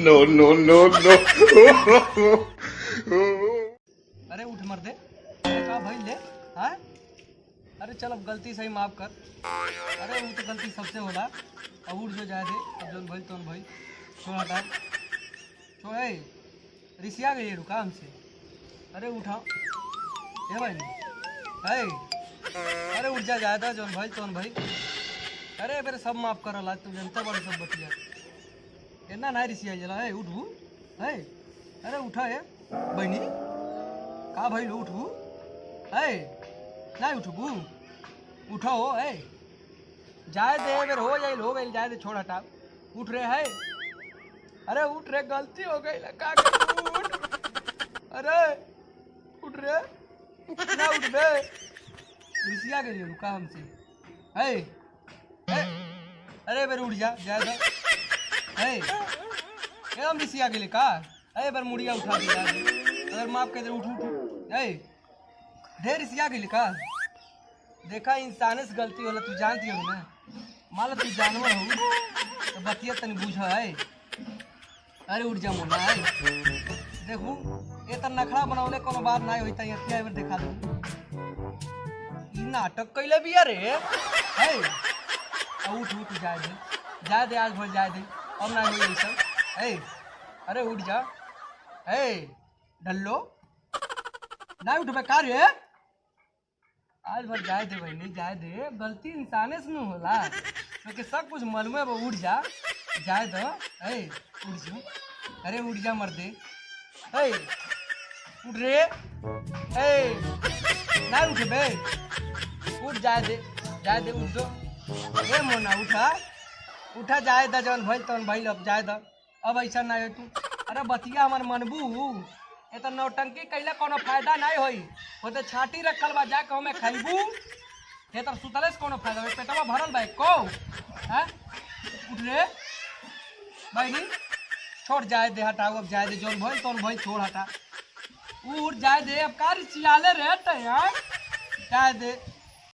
No, no, no, no. अरे उठ मर दे का भाई ले। हाँ अरे चल अब गलती सही माफ कर। अरे वो तो गलती सबसे होला। अब उठ जो जाए दे। अब जोन भाई तोन भाई छोड़ हटा छोड़। रिसिया गई रुका हमसे। अरे उठाओ ये भाई है। अरे उठ जा जाए था जोन भाई तोन भाई। अरे मेरे सब माफ कर ला तू जनता बड़े सब बतिया इतना ना रिसिया जला है। उठबू है। अरे उठा है बहनी का भाई लो उठबू है ना उठबू उठाओ है। जाए दे मेरे हो जाए हो गई जाए दे छोड़ हटा। उठ रहे है। अरे उठ रहे गलती हो गई का उठ। अरे उठ रहे ना उठ बे रिसिया के लिए रुका हमसे है। अरे बेर उठ जा जाए दो है एकदम रिसिया के लिए का। अरे बार मुड़िया उठा दिया अगर माफ कर दे उठ उठ है ढेर रिसिया के लिए का। देखा इंसान से गलती होला तू जानती हो ना। मान लो तू जानवर हो तो बतिया तन बुझ है। अरे उठ जा मोना है। देखू ये तो नखरा बनौले कोनो बात नहीं होता है। बार देखा दू नाटक कैले भी अरे है। उठ उठ जाए दे आज भर जाए दे अब ना हो सब है। अरे उठ जा है ढल्लो ना उठ बेकार है। आज भर जाए दे भाई नहीं जाए दे गलती इंसाने से नहीं होला क्योंकि सब कुछ मालूम है। उठ जा जाए दो है उठ जा। अरे उठ जा मर दे है उठ रे है ना उठ बे उठ जाए दे उठ दो। ए मोना उठा उठा जाए दा जौन भइल तौन भइल अब जाए दा। अब ऐसा ना हो तू। अरे बतिया हमार मनबू ये तो नौटंकी कैला कोनो फायदा नहीं होई। वो तो छाटी रखल बा जाके हमें खैबू हे तर सुतले से कोनो फायदा बे, पेटवा भरल बा को हैं। उठ रे बहनी, छोड़ जाए दे, हटाओ अब जाए दे, जोन भइल तोन भइल, छोड़ हटा, उठ जाए दे अब, कारी चिल्लाले रे यार, जाए दे।